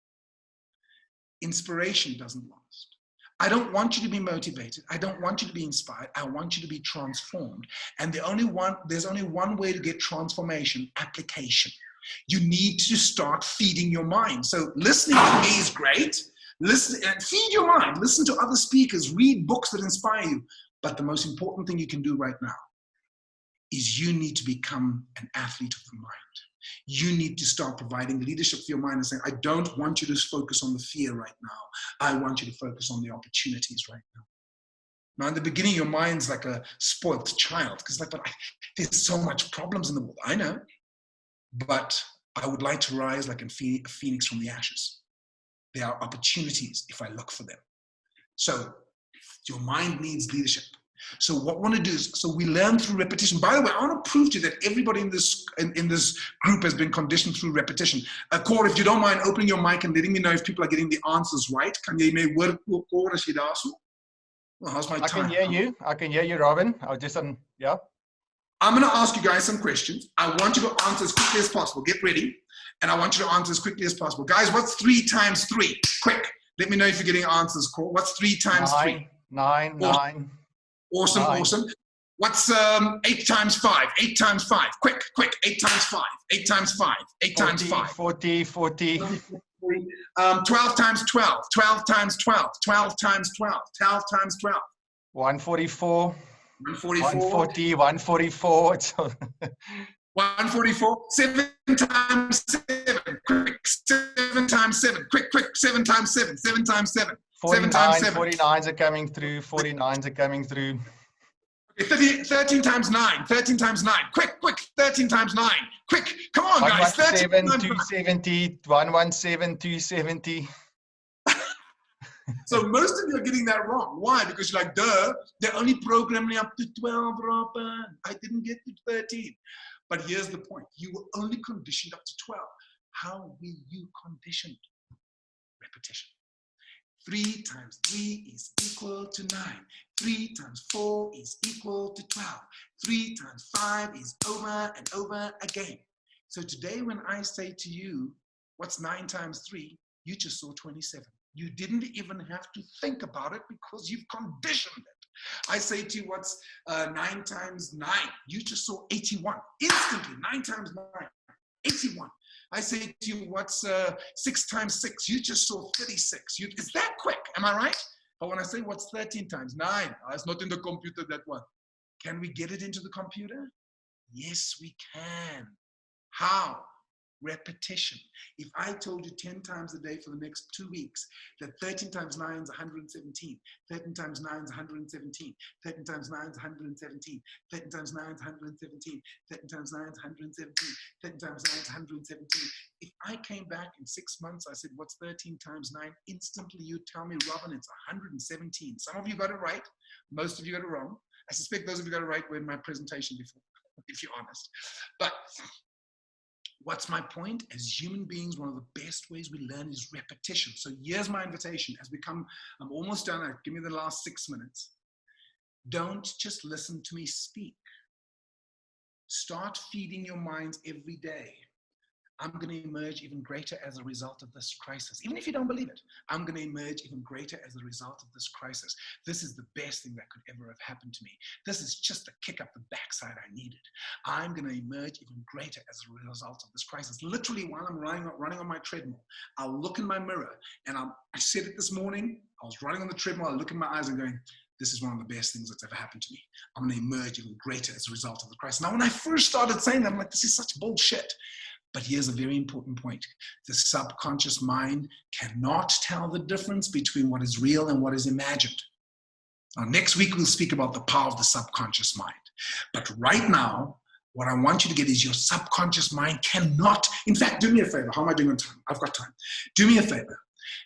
Inspiration doesn't last. I don't want you to be motivated. I don't want you to be inspired. I want you to be transformed. And there's only one way to get transformation: application. You need to start feeding your mind. So listening to me is great. Listen and feed your mind. Listen to other speakers. Read books that inspire you. But the most important thing you can do right now is you need to become an athlete of the mind. You need to start providing leadership for your mind and saying, I don't want you to focus on the fear right now. I want you to focus on the opportunities right now. Now, in the beginning, your mind's like a spoiled child because like, but there's so much problems in the world. I know, but I would like to rise like a phoenix from the ashes. There are opportunities if I look for them. So your mind needs leadership. So what we want to do is, so we learn through repetition. By the way, I want to prove to you that everybody in this group has been conditioned through repetition. Cor, if you don't mind opening your mic and letting me know if people are getting the answers right. Kan jy my hoor, Cor, as jy daar so? Well, how's my time? I can hear you, Robin. I was just yeah. I'm going to ask you guys some questions. I want you to answer as quickly as possible. Get ready. And I want you to answer as quickly as possible. Guys, what's 3 times 3? Quick. Let me know if you're getting answers, Cor. What's 3 times 3? 9. Awesome, 9. Awesome. What's 8 times 5? 8 times 5. Quick. 8 times 5. 8 times 5. 8 times 5. 40. 12 times 12. 12 times 12. 12 times 12. 12 times 12. 144. 140. 144. 144. 7 times 7. Quick. 7 times 7. Quick. 7 times 7. 7 times 7. 49s are coming through. 49s are coming through. 13 times 9, 13 times 9. Quick, 13 times 9. Quick, come on, guys. 117, 270, 117, 270. So most of you are getting that wrong. Why? Because you're like, duh, they're only programming up to 12, Robin. I didn't get to 13. But here's the point. You were only conditioned up to 12. How were you conditioned? Repetition. 3 times 3 is equal to 9. 3 times 4 is equal to 12. 3 times 5 is over and over again. So today when I say to you, what's 9 times 3? You just saw 27. You didn't even have to think about it because you've conditioned it. I say to you, what's 9 times 9? You just saw 81. Instantly, 9 times 9, 81. I say to you, what's 6 times 6? You just saw 36. It's that quick, am I right? But when I say what's 13 times 9, it's not in the computer, that one. Can we get it into the computer? Yes, we can. How? Repetition. If I told you 10 times a day for the next 2 weeks that 13 times 9 is 117, 13 times 9 is 117, 13 times 9 is 117, 13 times 9 is 117, 13 times 9 is 117, 13 times 9 is 117. If I came back in 6 months, I said, what's 13 times 9? Instantly you tell me, Robin, it's 117. Some of you got it right. Most of you got it wrong. I suspect those of you got it right were in my presentation before, if you're honest. But what's my point? As human beings, one of the best ways we learn is repetition. So here's my invitation. I'm almost done. Give me the last 6 minutes. Don't just listen to me speak. Start feeding your minds every day. I'm going to emerge even greater as a result of this crisis. Even if you don't believe it, I'm going to emerge even greater as a result of this crisis. This is the best thing that could ever have happened to me. This is just the kick up the backside I needed. I'm going to emerge even greater as a result of this crisis. Literally, while I'm running on my treadmill, I'll look in my mirror, and I said it this morning. I was running on the treadmill. I look in my eyes and going, this is one of the best things that's ever happened to me. I'm going to emerge even greater as a result of the crisis. Now, when I first started saying that, I'm like, this is such bullshit. But here's a very important point. The subconscious mind cannot tell the difference between what is real and what is imagined. Now, next week, we'll speak about the power of the subconscious mind. But right now, what I want you to get is your subconscious mind cannot, in fact, do me a favor. How am I doing on time? I've got time. Do me a favor.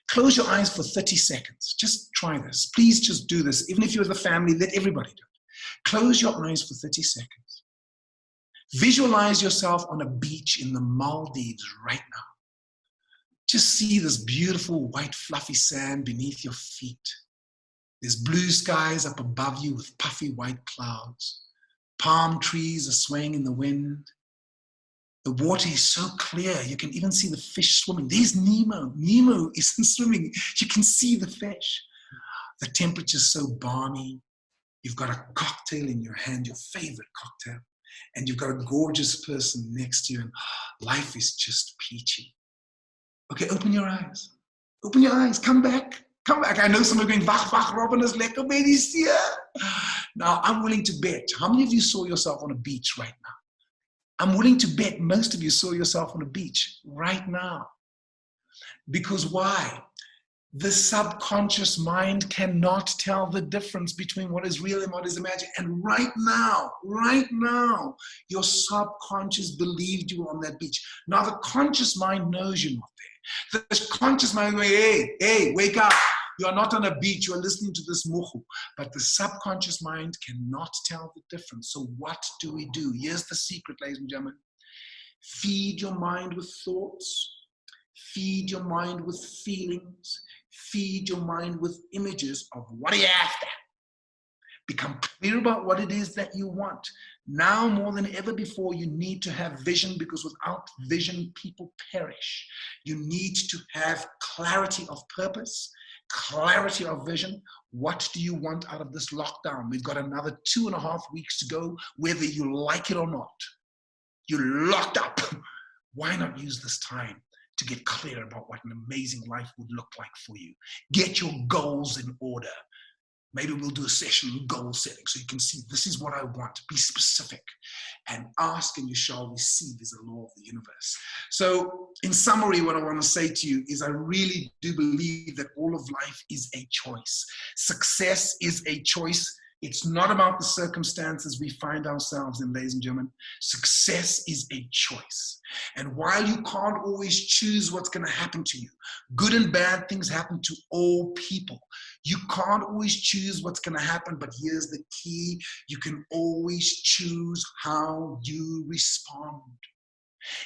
Close your eyes for 30 seconds. Just try this. Please just do this. Even if you're the family, let everybody do it. Close your eyes for 30 seconds. Visualize yourself on a beach in the Maldives right now. Just see this beautiful white fluffy sand beneath your feet. There's blue skies up above you with puffy white clouds. Palm trees are swaying in the wind. The water is so clear, you can even see the fish swimming. There's Nemo. Nemo isn't swimming. You can see the fish. The temperature's so balmy. You've got a cocktail in your hand, your favorite cocktail. And you've got a gorgeous person next to you, and life is just peachy. Okay, open your eyes. Open your eyes. Come back. Come back. I know some are going, wach, Robin is lekker by die see. Now, I'm willing to bet. How many of you saw yourself on a beach right now? I'm willing to bet most of you saw yourself on a beach right now. Because why? The subconscious mind cannot tell the difference between what is real and what is imagined. And right now, your subconscious believed you were on that beach. Now the conscious mind knows you're not there. The conscious mind goes, hey, wake up. You are not on a beach. You are listening to this muhu. But the subconscious mind cannot tell the difference. So what do we do? Here's the secret, ladies and gentlemen. Feed your mind with thoughts. Feed your mind with feelings. Feed your mind with images of what are you after. Become clear about what it is that you want. Now more than ever before, you need to have vision, because without vision, people perish. You need to have clarity of purpose, clarity of vision. What do you want out of this lockdown? We've got another 2.5 weeks to go, whether you like it or not. You're locked up. Why not use this time to get clear about what an amazing life would look like for you? Get your goals in order. Maybe we'll do a session on goal setting so you can see, this is what I want. Be specific. And ask and you shall receive is a law of the universe. So in summary, what I want to say to you is I really do believe that all of life is a choice. Success is a choice. It's not about the circumstances we find ourselves in, ladies and gentlemen. Success is a choice. And while you can't always choose what's going to happen to you, good and bad things happen to all people. You can't always choose what's going to happen, but here's the key. You can always choose how you respond.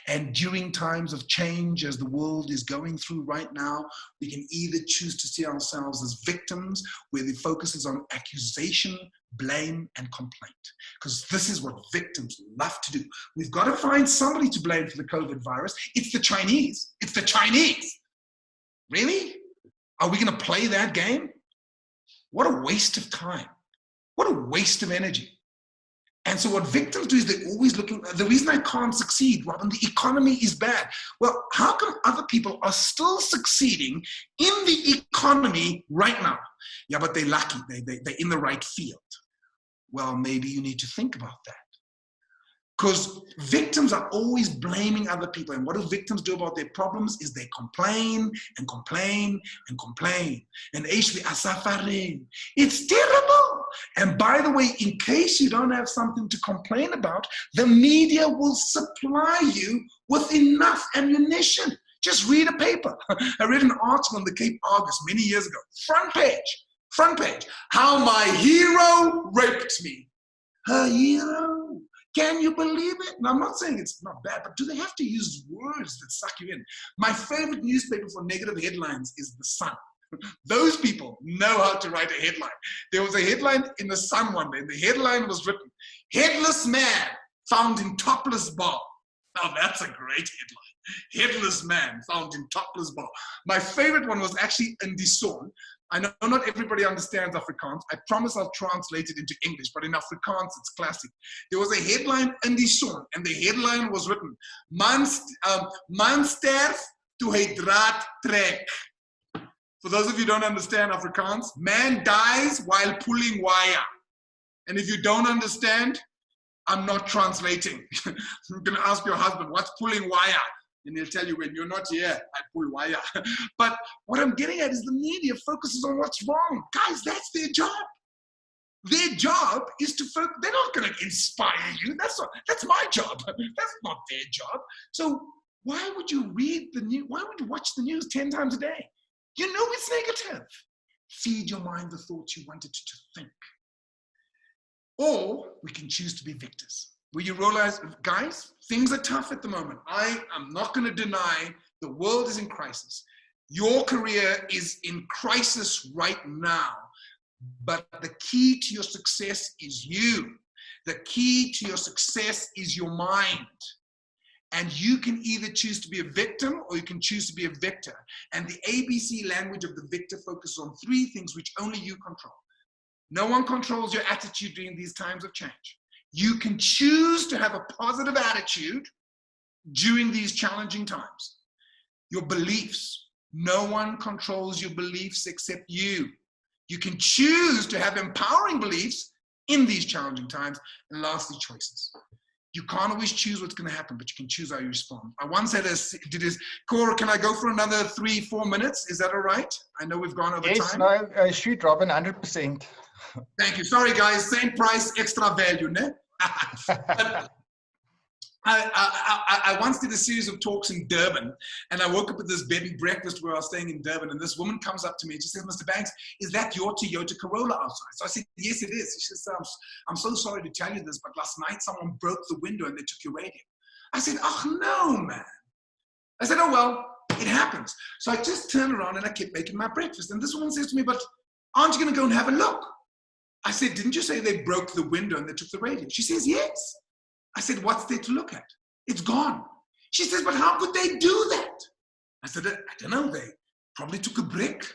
And during times of change, as the world is going through right now, we can either choose to see ourselves as victims, where the focus is on accusation, blame, and complaint. Because this is what victims love to do. We've got to find somebody to blame for the COVID virus. It's the Chinese. It's the Chinese. Really? Are we going to play that game? What a waste of time. What a waste of energy. And so what victims do is they're always looking, the reason I can't succeed, Robin, the economy is bad. Well, how come other people are still succeeding in the economy right now? Yeah, but they're lucky, they're in the right field. Well, maybe you need to think about that. Because victims are always blaming other people. And what do victims do about their problems is they complain and complain and complain. And it's terrible. And by the way, in case you don't have something to complain about, the media will supply you with enough ammunition. Just read a paper. I read an article in the Cape Argus many years ago. Front page. How my hero raped me. Her hero. Can you believe it? Now, I'm not saying it's not bad, but do they have to use words that suck you in? My favorite newspaper for negative headlines is The Sun. Those people know how to write a headline. There was a headline in The Sun one day, and the headline was written, "Headless man found in topless bar." Now, that's a great headline. Headless man found in topless bar. My favorite one was actually in Disson. I know not everybody understands Afrikaans. I promise I'll translate it into English, but in Afrikaans, it's classic. There was a headline in die son, and the headline was written, Man sterf toe hy draad trek. For those of you who don't understand Afrikaans, man dies while pulling wire. And if you don't understand, I'm not translating. You're going to ask your husband, what's pulling wire? And he'll tell you, when you're not here, I pull wire. But what I'm getting at is the media focuses on what's wrong. Guys, that's their job. Their job is to focus. They're not going to inspire you. That's my job. That's not their job. So why would you read the news? Why would you watch the news 10 times a day? You know it's negative. Feed your mind the thoughts you wanted to think. Or we can choose to be victors. Where you realize, guys, things are tough at the moment. I am not going to deny the world is in crisis. Your career is in crisis right now. But the key to your success is you. The key to your success is your mind. And you can either choose to be a victim or you can choose to be a victor. And the ABC language of the victor focuses on 3 things which only you control. No one controls your attitude during these times of change. You can choose to have a positive attitude during these challenging times. Your beliefs. No one controls your beliefs except you. You can choose to have empowering beliefs in these challenging times. And lastly, choices. You can't always choose what's going to happen, but you can choose how you respond. I once had Cora, can I go for another 3-4 minutes? Is that all right? I know we've gone over time. Yes, no, shoot, Robin, 100%. Thank you. Sorry, guys. Same price, extra value, ne? I once did a series of talks in Durban, and I woke up at this bed and breakfast where I was staying in Durban, and this woman comes up to me and she says, "Mr. Banks, is that your Toyota Corolla outside?" So I said, "Yes, it is." She says, I'm so sorry to tell you this, but last night someone broke the window and they took your radio." I said, "Oh, no, man." I said, "Oh, well, it happens." So I just turned around and I kept making my breakfast. And this woman says to me, "But aren't you going to go and have a look?" I said, "Didn't you say they broke the window and they took the radio?" She says, "Yes." I said, "What's there to look at? It's gone." She says, "But how could they do that?" I said, "I don't know. They probably took a brick,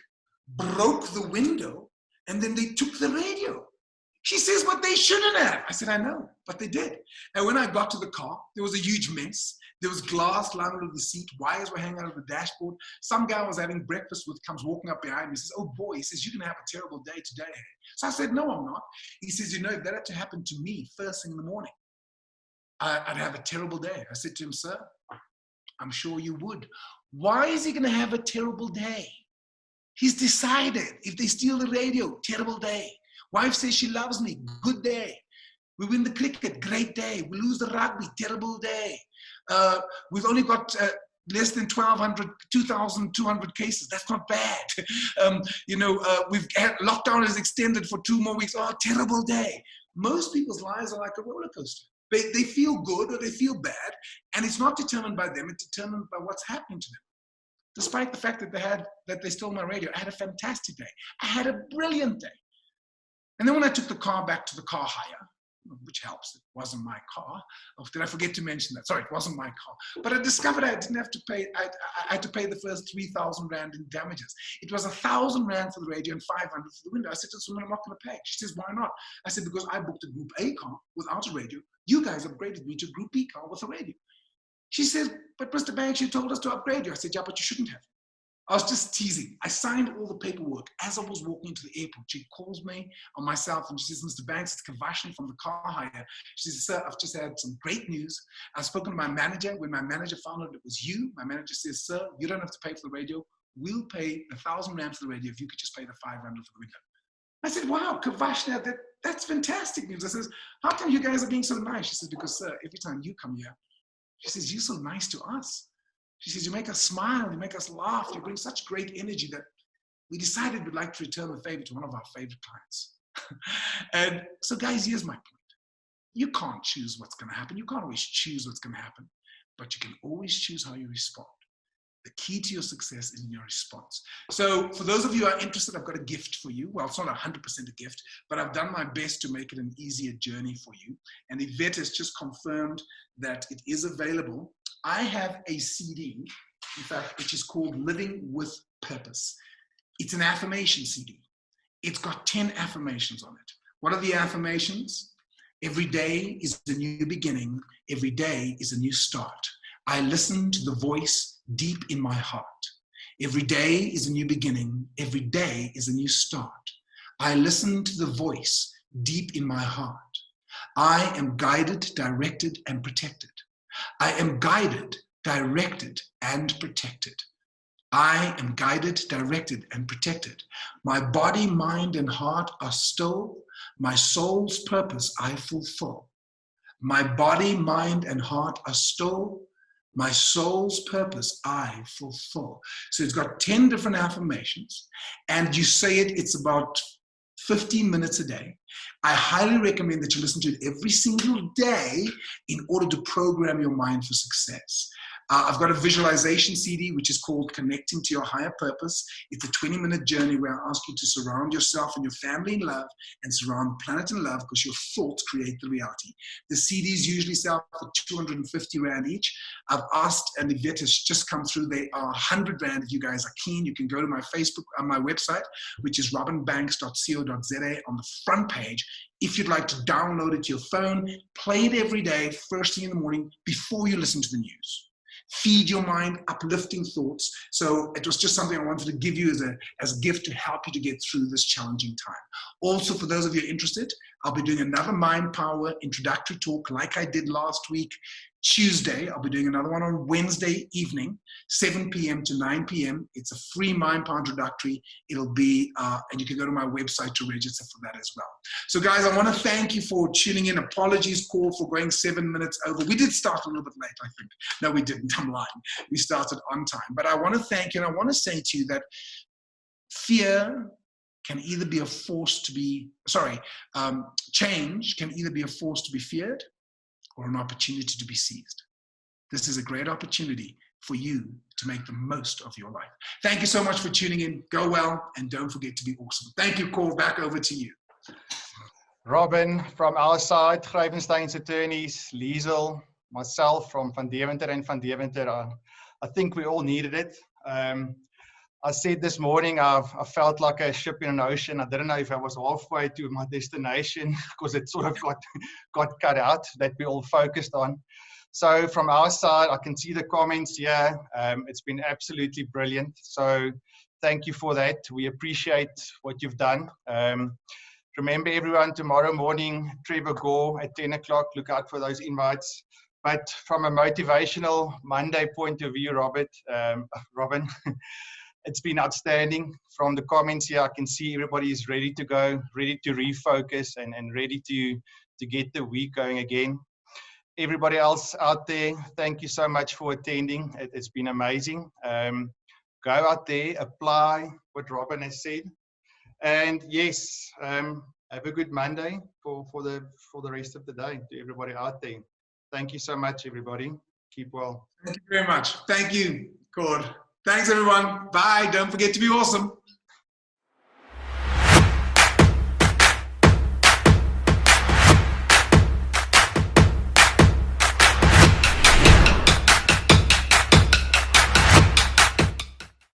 broke the window, and then they took the radio." She says, "But they shouldn't have." I said, "I know, but they did." And when I got to the car, there was a huge mess. There was glass lying under the seat. Wires were hanging out of the dashboard. Some guy I was having breakfast with comes walking up behind me. He says, "Oh boy," he says, "you're going to have a terrible day today." So I said, "No, I'm not." He says, "You know, if that had to happen to me first thing in the morning, I'd have a terrible day." I said to him, "Sir, I'm sure you would." Why is he going to have a terrible day? He's decided if they steal the radio, terrible day. Wife says she loves me, good day. We win the cricket, great day. We lose the rugby, terrible day. We've only got less than 2,200 cases. That's not bad. We've had, lockdown is extended for 2 more weeks. Oh, terrible day. Most people's lives are like a roller coaster. They feel good or they feel bad, and it's not determined by them. It's determined by what's happening to them. Despite the fact that they stole my radio, I had a fantastic day. I had a brilliant day. And then when I took the car back to the car hire, which helps, it wasn't my car. Oh, did I forget to mention that? Sorry, it wasn't my car. But I discovered I didn't have to pay, I had to pay the first 3,000 Rand in damages. It was 1,000 Rand for the radio and 500 for the window. I said to this woman, I'm not going to pay. She says, why not? I said, because I booked a Group A car without a radio. You guys upgraded me to a Group B car with a radio. She says, but Mr. Banks, you told us to upgrade you. I said, yeah, but you shouldn't have. I was just teasing. I signed all the paperwork. As I was walking into the airport, she calls me on my cell phone. She says, Mr. Banks, it's Kavashni from the car hire. She says, sir, I've just had some great news. I've spoken to my manager. When my manager found out it was you, my manager says, sir, you don't have to pay for the radio. We'll pay 1,000 Rand for the radio if you could just pay the 500 for the window. I said, wow, Kavashni, that's fantastic news. I says, how come you guys are being so nice? She says, because, sir, every time you come here, she says, you're so nice to us. She says, you make us smile, you make us laugh, you bring such great energy that we decided we'd like to return the favor to one of our favorite clients. And so guys, here's my point. You can't choose what's going to happen. You can't always choose what's going to happen, but you can always choose how you respond. The key to your success is in your response. So for those of you who are interested, I've got a gift for you. Well, it's not 100% a gift, but I've done my best to make it an easier journey for you. And Yvette has just confirmed that it is available. I have a CD, in fact, which is called Living with Purpose. It's an affirmation CD. It's got 10 affirmations on it. What are the affirmations? Every day is a new beginning. Every day is a new start. I listen to the voice deep in my heart. Every day is a new beginning. Every day is a new start. I listen to the voice deep in my heart. I am guided, directed, and protected. I am guided, directed, and protected. I am guided, directed, and protected. My body, mind, and heart are still. My soul's purpose I fulfill. My body, mind, and heart are still. My soul's purpose I fulfill. So it's got 10 different affirmations, and you say it, it's about 15 minutes a day. I highly recommend that you listen to it every single day in order to program your mind for success. I've got a visualization CD, which is called Connecting to Your Higher Purpose. It's a 20-minute journey where I ask you to surround yourself and your family in love and surround the planet in love, because your thoughts create the reality. The CDs usually sell for 250 Rand each. I've asked, and Yvette has just come through, they are 100 Rand. If you guys are keen, you can go to my Facebook, my website, which is robinbanks.co.za. On the front page, if you'd like to download it to your phone, play it every day, first thing in the morning, before you listen to the news. Feed your mind uplifting thoughts. So it was just something I wanted to give you as a gift to help you to get through this challenging time. Also, for those of you interested, I'll be doing another Mind Power introductory talk like I did last week, Tuesday. I'll be doing another one on Wednesday evening, 7 p.m. to 9 p.m. It's a free Mind Power introductory. It'll be, and you can go to my website to register for that as well. So guys, I want to thank you for tuning in. Apologies, Call, for going 7 minutes over. We did start a little bit late, I think. No, we didn't. I'm lying. We started on time. But I want to thank you, and I want to say to you that fear can either be a force to be, change can either be a force to be feared or an opportunity to be seized. This is a great opportunity for you to make the most of your life. Thank you so much for tuning in. Go well, and don't forget to be awesome. Thank you, Cole. Back over to you. Robin, from our side, Greyvensteins attorneys, Liesel, myself from Van Deventer and Van Deventer, I think we all needed it. I said this morning, I felt like a ship in an ocean. I didn't know if I was halfway to my destination because it sort of got cut out that we all focused on. So from our side, I can see the comments here. It's been absolutely brilliant. So thank you for that. We appreciate what you've done. Remember everyone, tomorrow morning, Trevor Gore at 10 o'clock. Look out for those invites. But from a motivational Monday point of view, Robin, It's been outstanding. From the comments here, I can see everybody is ready to go, ready to refocus, and ready to get the week going again. Everybody else out there, thank you so much for attending. It's been amazing. Go out there, apply what Robin has said. And yes, have a good Monday for the rest of the day to everybody out there. Thank you so much, everybody. Keep well. Thank you very much. Thank you, Cord. Thanks, everyone. Bye. Don't forget to be awesome.